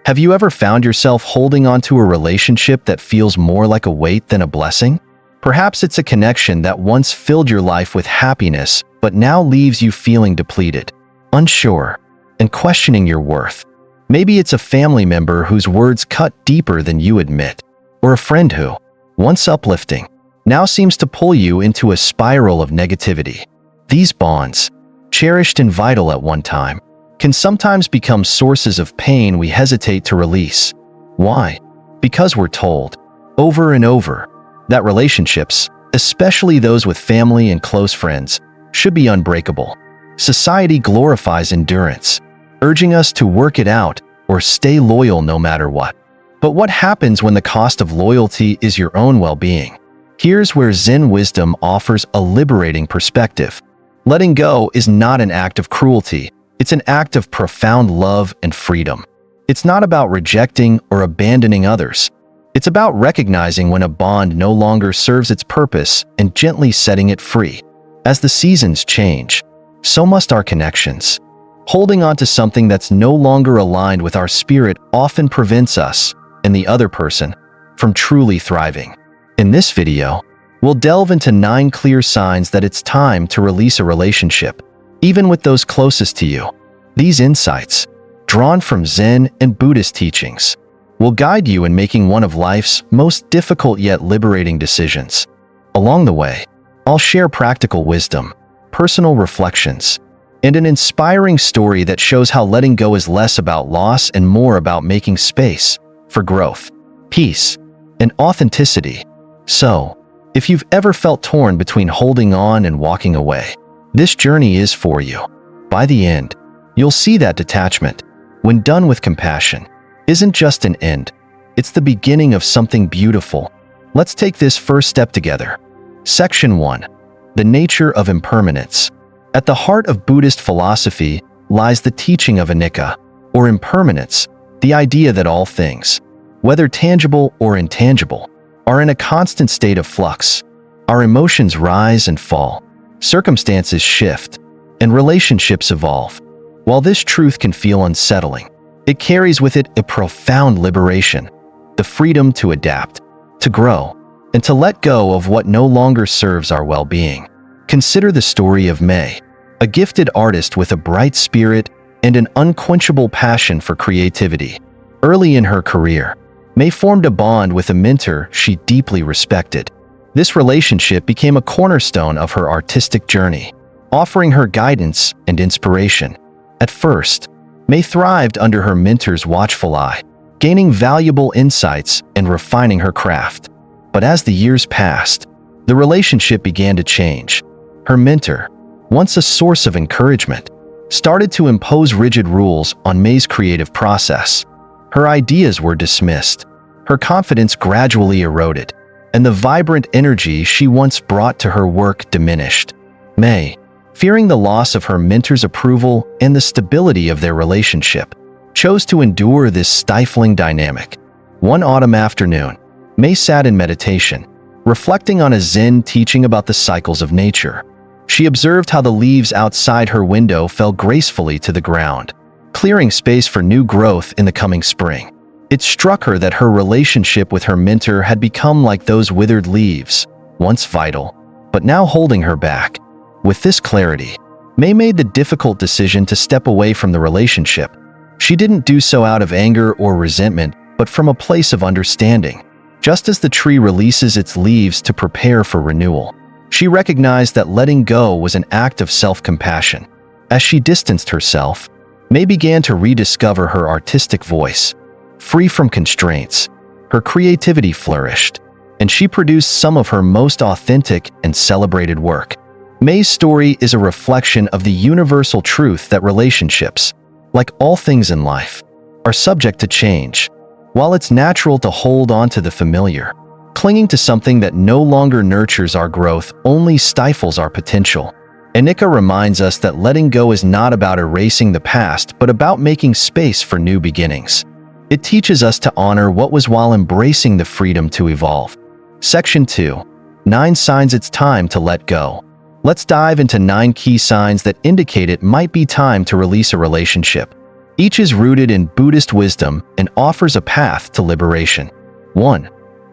Have you ever found yourself holding on to a relationship that feels more like a weight than a blessing? Perhaps it's a connection that once filled your life with happiness, but now leaves you feeling depleted, unsure, and questioning your worth. Maybe it's a family member whose words cut deeper than you admit, or a friend who, once uplifting, now seems to pull you into a spiral of negativity. These bonds, cherished and vital at one time, can sometimes become sources of pain we hesitate to release. Why? Because we're told, over and over, that relationships, especially those with family and close friends, should be unbreakable. Society glorifies endurance, urging us to work it out or stay loyal no matter what. But what happens when the cost of loyalty is your own well-being? Here's where Zen wisdom offers a liberating perspective. Letting go is not an act of cruelty. It's an act of profound love and freedom. It's not about rejecting or abandoning others. It's about recognizing when a bond no longer serves its purpose and gently setting it free. As the seasons change, so must our connections. Holding on to something that's no longer aligned with our spirit often prevents us, and the other person, from truly thriving. In this video, we'll delve into 9 clear signs that it's time to release a relationship, even with those closest to you. These insights, drawn from Zen and Buddhist teachings, will guide you in making one of life's most difficult yet liberating decisions. Along the way, I'll share practical wisdom, personal reflections, and an inspiring story that shows how letting go is less about loss and more about making space for growth, peace, and authenticity. So, if you've ever felt torn between holding on and walking away, this journey is for you. By the end, you'll see that detachment, when done with compassion, isn't just an end. It's the beginning of something beautiful. Let's take this first step together. Section 1. The nature of impermanence. At the heart of Buddhist philosophy lies the teaching of anicca, or impermanence, the idea that all things, whether tangible or intangible, are in a constant state of flux. Our emotions rise and fall, circumstances shift, and relationships evolve. While this truth can feel unsettling, it carries with it a profound liberation, the freedom to adapt, to grow, and to let go of what no longer serves our well-being. Consider the story of May, a gifted artist with a bright spirit and an unquenchable passion for creativity. Early in her career, May formed a bond with a mentor she deeply respected. This relationship became a cornerstone of her artistic journey, offering her guidance and inspiration. At first, May thrived under her mentor's watchful eye, gaining valuable insights and refining her craft. But as the years passed, the relationship began to change. Her mentor, once a source of encouragement, started to impose rigid rules on May's creative process. Her ideas were dismissed, her confidence gradually eroded, and the vibrant energy she once brought to her work diminished. May, fearing the loss of her mentor's approval and the stability of their relationship, chose to endure this stifling dynamic. One autumn afternoon, May sat in meditation, reflecting on a Zen teaching about the cycles of nature. She observed how the leaves outside her window fell gracefully to the ground, clearing space for new growth in the coming spring. It struck her that her relationship with her mentor had become like those withered leaves, once vital, but now holding her back. With this clarity, May made the difficult decision to step away from the relationship. She didn't do so out of anger or resentment, but from a place of understanding. Just as the tree releases its leaves to prepare for renewal, she recognized that letting go was an act of self-compassion. As she distanced herself, May began to rediscover her artistic voice. Free from constraints, her creativity flourished, and she produced some of her most authentic and celebrated work. May's story is a reflection of the universal truth that relationships, like all things in life, are subject to change. While it's natural to hold on to the familiar, clinging to something that no longer nurtures our growth only stifles our potential. Anicca reminds us that letting go is not about erasing the past, but about making space for new beginnings. It teaches us to honor what was while embracing the freedom to evolve. Section 2. 9 signs it's time to let go. Let's dive into 9 key signs that indicate it might be time to release a relationship. Each is rooted in Buddhist wisdom and offers a path to liberation. 1.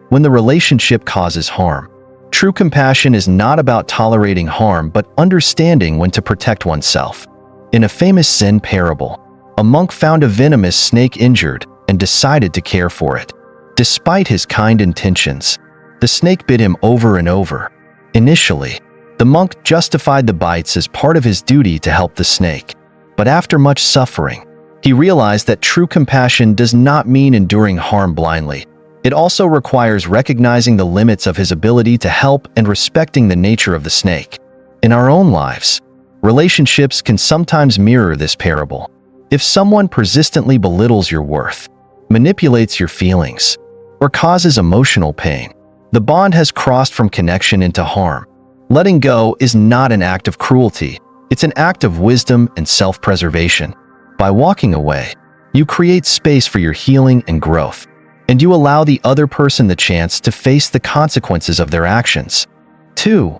When the relationship causes harm. True compassion is not about tolerating harm but understanding when to protect oneself. In a famous Zen parable, a monk found a venomous snake injured and decided to care for it. Despite his kind intentions, the snake bit him over and over. Initially, the monk justified the bites as part of his duty to help the snake. But after much suffering, he realized that true compassion does not mean enduring harm blindly. It also requires recognizing the limits of his ability to help and respecting the nature of the snake. In our own lives, relationships can sometimes mirror this parable. If someone persistently belittles your worth, manipulates your feelings, or causes emotional pain, the bond has crossed from connection into harm. Letting go is not an act of cruelty. It's an act of wisdom and self-preservation. By walking away, you create space for your healing and growth, and you allow the other person the chance to face the consequences of their actions. 2.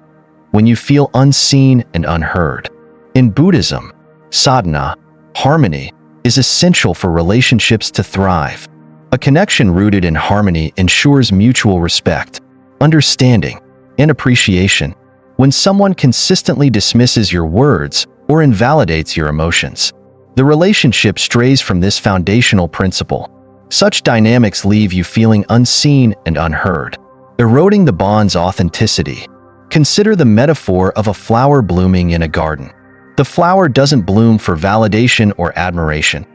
When you feel unseen and unheard. In Buddhism, sadhana, harmony, is essential for relationships to thrive. A connection rooted in harmony ensures mutual respect, understanding, and appreciation. When someone consistently dismisses your words or invalidates your emotions, the relationship strays from this foundational principle. Such dynamics leave you feeling unseen and unheard, eroding the bond's authenticity. Consider the metaphor of a flower blooming in a garden. The flower doesn't bloom for validation or admiration.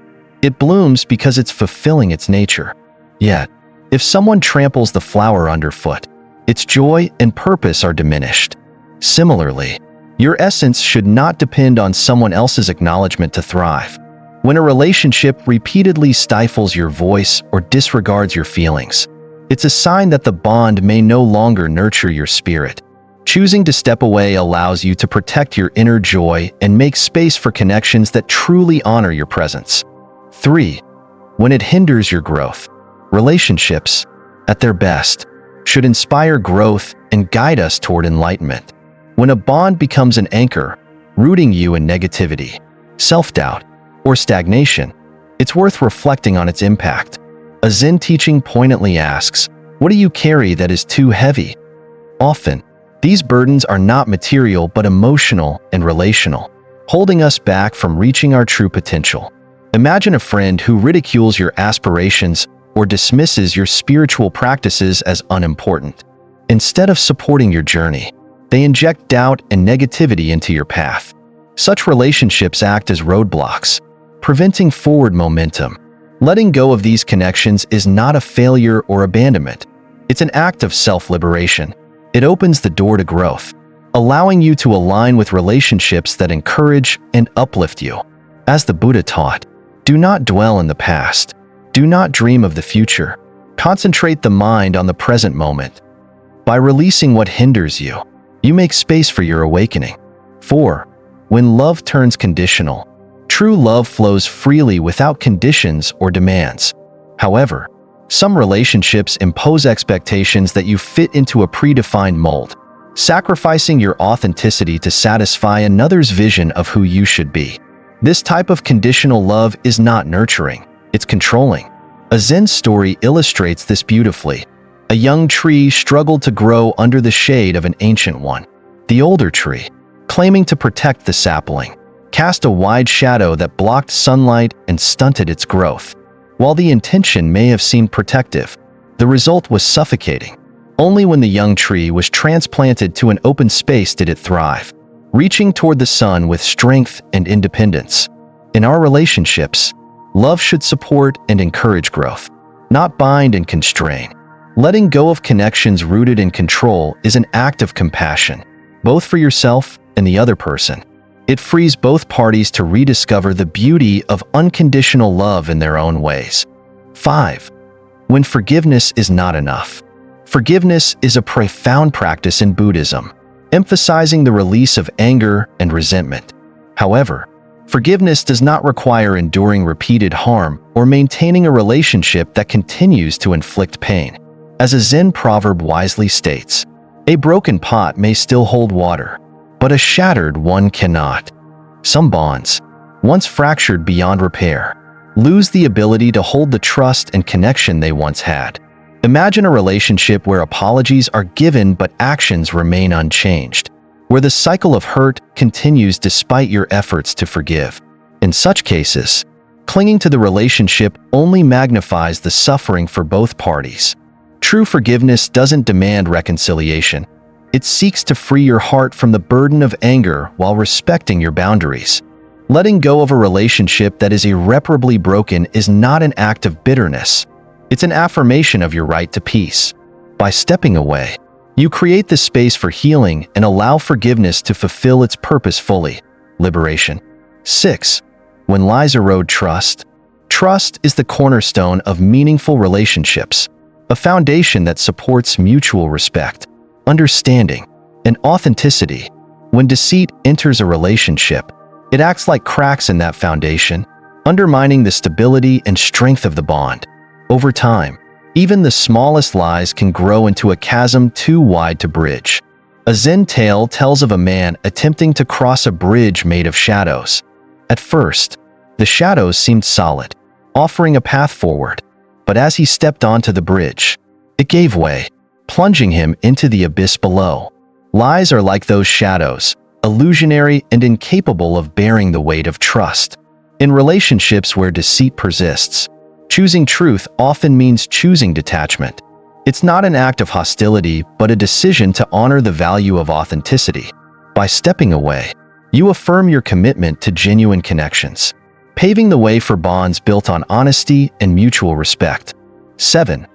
It blooms because it's fulfilling its nature. Yet, if someone tramples the flower underfoot, its joy and purpose are diminished. Similarly, your essence should not depend on someone else's acknowledgement to thrive. When a relationship repeatedly stifles your voice or disregards your feelings, it's a sign that the bond may no longer nurture your spirit. Choosing to step away allows you to protect your inner joy and make space for connections that truly honor your presence. 3. When it hinders your growth. Relationships, at their best, should inspire growth and guide us toward enlightenment. When a bond becomes an anchor, rooting you in negativity, self-doubt, or stagnation, it's worth reflecting on its impact. A Zen teaching poignantly asks, "What do you carry that is too heavy?" Often, these burdens are not material but emotional and relational, holding us back from reaching our true potential. Imagine a friend who ridicules your aspirations or dismisses your spiritual practices as unimportant. Instead of supporting your journey, they inject doubt and negativity into your path. Such relationships act as roadblocks, preventing forward momentum. Letting go of these connections is not a failure or abandonment. It's an act of self-liberation. It opens the door to growth, allowing you to align with relationships that encourage and uplift you. As the Buddha taught, do not dwell in the past. Do not dream of the future. Concentrate the mind on the present moment. By releasing what hinders you, you make space for your awakening. 4. When love turns conditional. True love flows freely without conditions or demands. However, some relationships impose expectations that you fit into a predefined mold, sacrificing your authenticity to satisfy another's vision of who you should be. This type of conditional love is not nurturing, it's controlling. A Zen story illustrates this beautifully. A young tree struggled to grow under the shade of an ancient one. The older tree, claiming to protect the sapling, cast a wide shadow that blocked sunlight and stunted its growth. While the intention may have seemed protective, the result was suffocating. Only when the young tree was transplanted to an open space did it thrive, reaching toward the sun with strength and independence. In our relationships, love should support and encourage growth, not bind and constrain. Letting go of connections rooted in control is an act of compassion, both for yourself and the other person. It frees both parties to rediscover the beauty of unconditional love in their own ways. 5. When forgiveness is not enough. Forgiveness is a profound practice in Buddhism, emphasizing the release of anger and resentment. However, forgiveness does not require enduring repeated harm or maintaining a relationship that continues to inflict pain. As a Zen proverb wisely states, "A broken pot may still hold water, but a shattered one cannot." Some bonds, once fractured beyond repair, lose the ability to hold the trust and connection they once had. Imagine a relationship where apologies are given but actions remain unchanged, where the cycle of hurt continues despite your efforts to forgive. In such cases, clinging to the relationship only magnifies the suffering for both parties. True forgiveness doesn't demand reconciliation. It seeks to free your heart from the burden of anger while respecting your boundaries. Letting go of a relationship that is irreparably broken is not an act of bitterness. It's an affirmation of your right to peace. By stepping away, you create the space for healing and allow forgiveness to fulfill its purpose fully. Liberation. 6. When lies erode trust. Trust is the cornerstone of meaningful relationships, a foundation that supports mutual respect, understanding, and authenticity. When deceit enters a relationship, it acts like cracks in that foundation, undermining the stability and strength of the bond. Over time, even the smallest lies can grow into a chasm too wide to bridge. A Zen tale tells of a man attempting to cross a bridge made of shadows. At first, the shadows seemed solid, offering a path forward. But as he stepped onto the bridge, it gave way, plunging him into the abyss below. Lies are like those shadows, illusionary and incapable of bearing the weight of trust. In relationships where deceit persists, choosing truth often means choosing detachment. It's not an act of hostility, but a decision to honor the value of authenticity. By stepping away, you affirm your commitment to genuine connections, paving the way for bonds built on honesty and mutual respect. 7.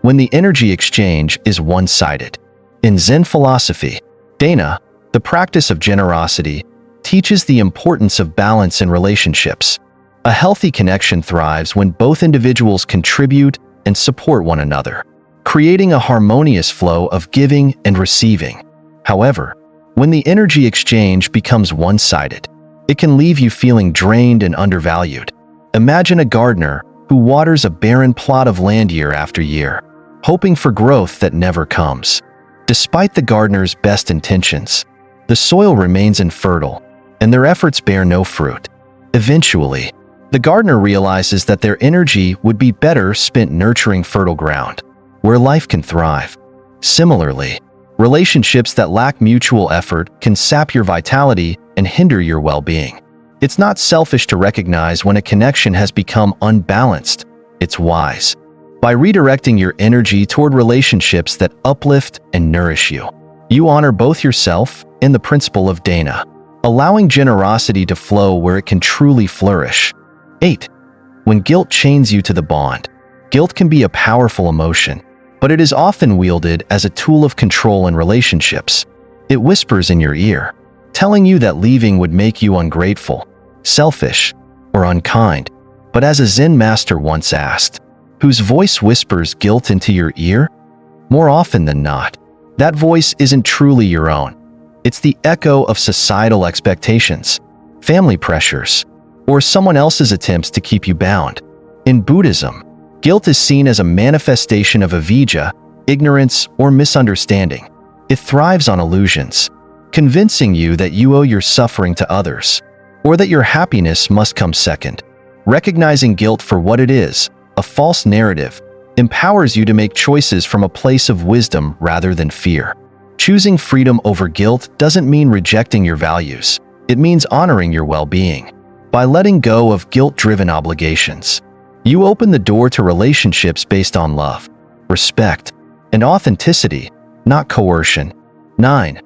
When the energy exchange is one-sided. In Zen philosophy, Dana, the practice of generosity, teaches the importance of balance in relationships. A healthy connection thrives when both individuals contribute and support one another, creating a harmonious flow of giving and receiving. However, when the energy exchange becomes one-sided, it can leave you feeling drained and undervalued. Imagine a gardener who waters a barren plot of land year after year, hoping for growth that never comes. Despite the gardener's best intentions, the soil remains infertile, and their efforts bear no fruit. Eventually, the gardener realizes that their energy would be better spent nurturing fertile ground, where life can thrive. Similarly, relationships that lack mutual effort can sap your vitality and hinder your well-being. It's not selfish to recognize when a connection has become unbalanced. It's wise. By redirecting your energy toward relationships that uplift and nourish you, you honor both yourself and the principle of Dana, allowing generosity to flow where it can truly flourish. 8. When guilt chains you to the bond. Guilt can be a powerful emotion, but it is often wielded as a tool of control in relationships. It whispers in your ear, telling you that leaving would make you ungrateful, selfish, or unkind. But as a Zen master once asked, whose voice whispers guilt into your ear? More often than not, that voice isn't truly your own. It's the echo of societal expectations, family pressures, or someone else's attempts to keep you bound. In Buddhism, guilt is seen as a manifestation of avijja, ignorance, or misunderstanding. It thrives on illusions, convincing you that you owe your suffering to others, or that your happiness must come second. Recognizing guilt for what it is, a false narrative, empowers you to make choices from a place of wisdom rather than fear. Choosing freedom over guilt doesn't mean rejecting your values. It means honoring your well-being. By letting go of guilt-driven obligations, you open the door to relationships based on love, respect, and authenticity, not coercion. 9.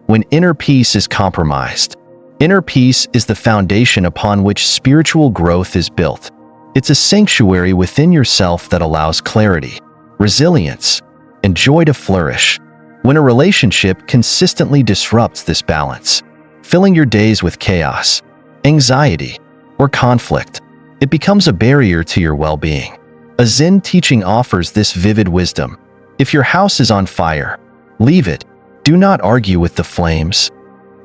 When inner peace is compromised. Inner peace is the foundation upon which spiritual growth is built. It's a sanctuary within yourself that allows clarity, resilience, and joy to flourish. When a relationship consistently disrupts this balance, filling your days with chaos, anxiety, or conflict, it becomes a barrier to your well-being. A Zen teaching offers this vivid wisdom. If your house is on fire, leave it. Do not argue with the flames.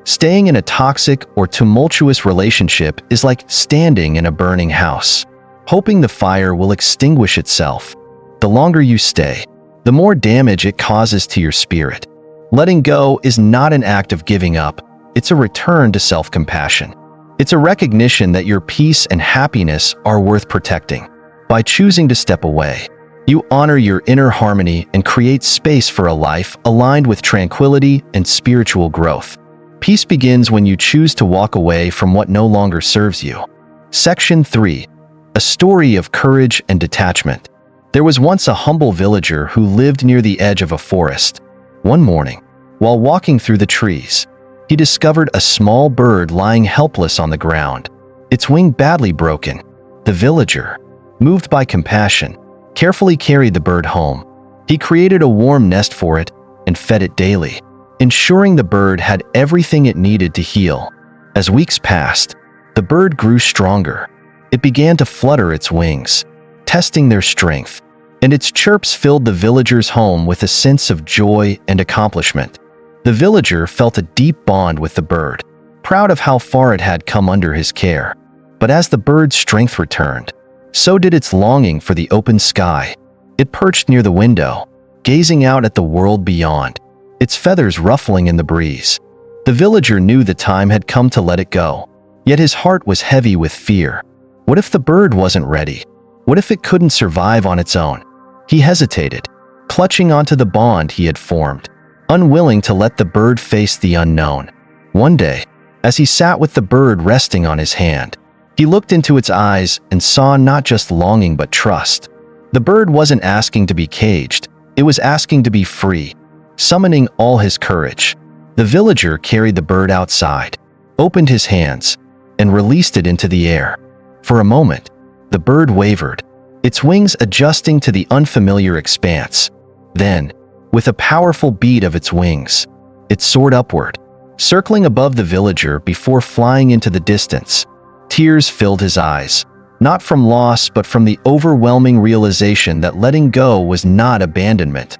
Staying in a toxic or tumultuous relationship is like standing in a burning house, hoping the fire will extinguish itself. The longer you stay, the more damage it causes to your spirit. Letting go is not an act of giving up. It's a return to self-compassion. It's a recognition that your peace and happiness are worth protecting. By choosing to step away, you honor your inner harmony and create space for a life aligned with tranquility and spiritual growth. Peace begins when you choose to walk away from what no longer serves you. Section 3. A story of courage and detachment. There was once a humble villager who lived near the edge of a forest. One morning, while walking through the trees, he discovered a small bird lying helpless on the ground, its wing badly broken. The villager, moved by compassion, carefully carried the bird home. He created a warm nest for it and fed it daily, ensuring the bird had everything it needed to heal. As weeks passed, the bird grew stronger. It began to flutter its wings, testing their strength, and its chirps filled the villager's home with a sense of joy and accomplishment. The villager felt a deep bond with the bird, proud of how far it had come under his care. But as the bird's strength returned, so did its longing for the open sky. It perched near the window, gazing out at the world beyond, its feathers ruffling in the breeze. The villager knew the time had come to let it go, yet his heart was heavy with fear. What if the bird wasn't ready? What if it couldn't survive on its own? He hesitated, clutching onto the bond he had formed, unwilling to let the bird face the unknown. One day, as he sat with the bird resting on his hand, he looked into its eyes and saw not just longing but trust. The bird wasn't asking to be caged, it was asking to be free, summoning all his courage. The villager carried the bird outside, opened his hands, and released it into the air. For a moment, the bird wavered, its wings adjusting to the unfamiliar expanse. Then, with a powerful beat of its wings, it soared upward, circling above the villager before flying into the distance. Tears filled his eyes, not from loss but from the overwhelming realization that letting go was not abandonment.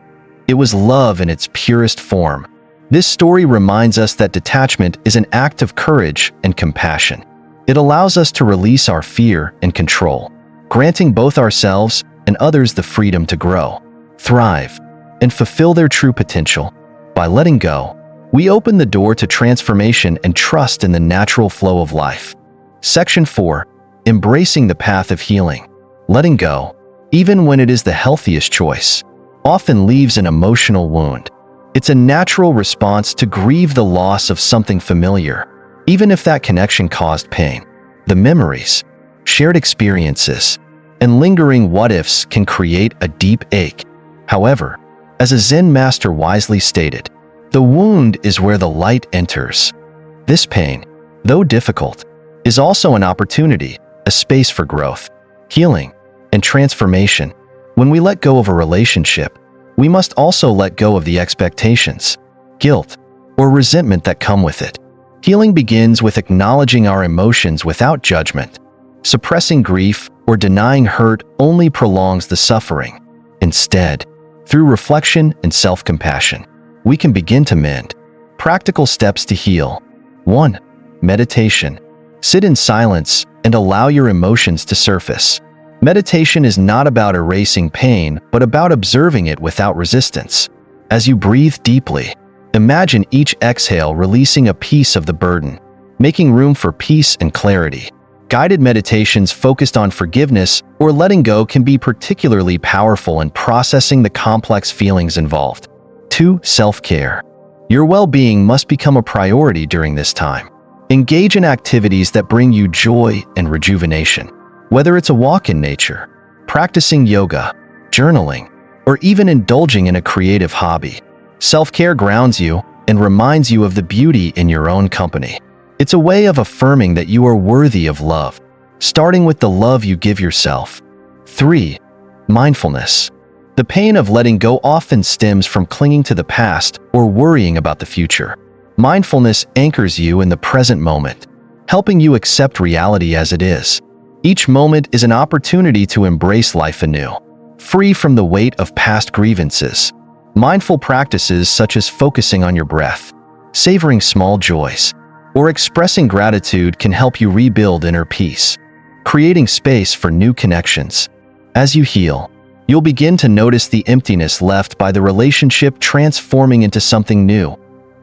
It was love in its purest form. This story reminds us that detachment is an act of courage and compassion. It allows us to release our fear and control, granting both ourselves and others the freedom to grow, thrive, and fulfill their true potential. By letting go, we open the door to transformation and trust in the natural flow of life. Section 4. Embracing the path of healing. Letting go, even when it is the healthiest choice, often leaves an emotional wound. It's a natural response to grieve the loss of something familiar, even if that connection caused pain. The memories, shared experiences, and lingering what-ifs can create a deep ache. However, as a Zen master wisely stated, the wound is where the light enters. This pain, though difficult, is also an opportunity, a space for growth, healing, and transformation. When we let go of a relationship, we must also let go of the expectations, guilt, or resentment that come with it. Healing begins with acknowledging our emotions without judgment. Suppressing grief or denying hurt only prolongs the suffering. Instead, through reflection and self-compassion, we can begin to mend. Practical steps to heal. 1. Meditation. Sit in silence and allow your emotions to surface. Meditation is not about erasing pain, but about observing it without resistance. As you breathe deeply, imagine each exhale releasing a piece of the burden, making room for peace and clarity. Guided meditations focused on forgiveness or letting go can be particularly powerful in processing the complex feelings involved. 2. Self-care. Your well-being must become a priority during this time. Engage in activities that bring you joy and rejuvenation. Whether it's a walk in nature, practicing yoga, journaling, or even indulging in a creative hobby, self-care grounds you and reminds you of the beauty in your own company. It's a way of affirming that you are worthy of love, starting with the love you give yourself. 3. Mindfulness. The pain of letting go often stems from clinging to the past or worrying about the future. Mindfulness anchors you in the present moment, helping you accept reality as it is. Each moment is an opportunity to embrace life anew, free from the weight of past grievances. Mindful practices such as focusing on your breath, savoring small joys, or expressing gratitude can help you rebuild inner peace, creating space for new connections. As you heal, you'll begin to notice the emptiness left by the relationship transforming into something new,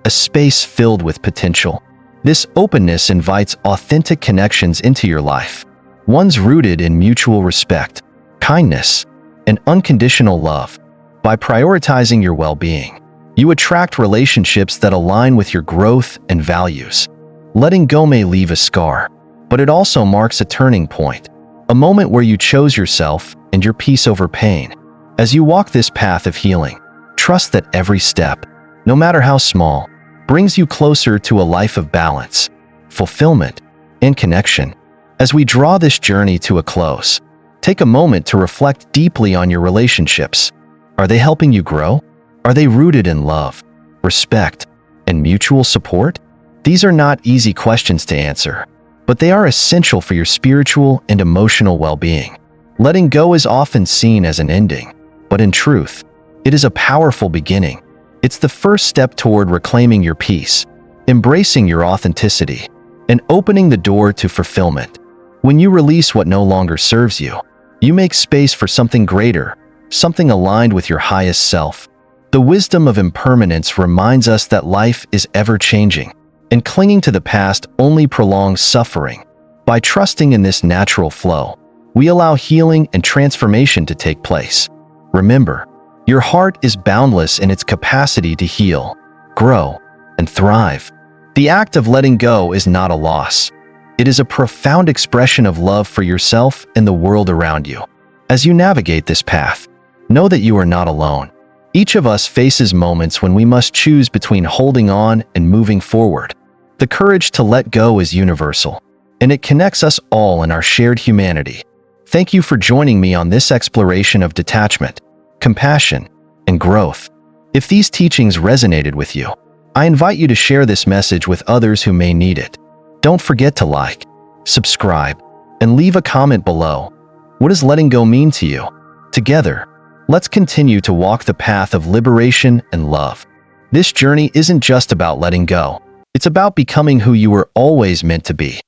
a space filled with potential. This openness invites authentic connections into your life, ones rooted in mutual respect, kindness, and unconditional love. By prioritizing your well-being, you attract relationships that align with your growth and values. Letting go may leave a scar, but it also marks a turning point, a moment where you chose yourself and your peace over pain. As you walk this path of healing, trust that every step, no matter how small, brings you closer to a life of balance, fulfillment, and connection. As we draw this journey to a close, take a moment to reflect deeply on your relationships. Are they helping you grow? Are they rooted in love, respect, and mutual support? These are not easy questions to answer, but they are essential for your spiritual and emotional well-being. Letting go is often seen as an ending, but in truth, it is a powerful beginning. It's the first step toward reclaiming your peace, embracing your authenticity, and opening the door to fulfillment. When you release what no longer serves you, you make space for something greater, something aligned with your highest self. The wisdom of impermanence reminds us that life is ever-changing, and clinging to the past only prolongs suffering. By trusting in this natural flow, we allow healing and transformation to take place. Remember, your heart is boundless in its capacity to heal, grow, and thrive. The act of letting go is not a loss. It is a profound expression of love for yourself and the world around you. As you navigate this path, know that you are not alone. Each of us faces moments when we must choose between holding on and moving forward. The courage to let go is universal, and it connects us all in our shared humanity. Thank you for joining me on this exploration of detachment, compassion, and growth. If these teachings resonated with you, I invite you to share this message with others who may need it. Don't forget to like, subscribe, and leave a comment below. What does letting go mean to you? Together, let's continue to walk the path of liberation and love. This journey isn't just about letting go. It's about becoming who you were always meant to be.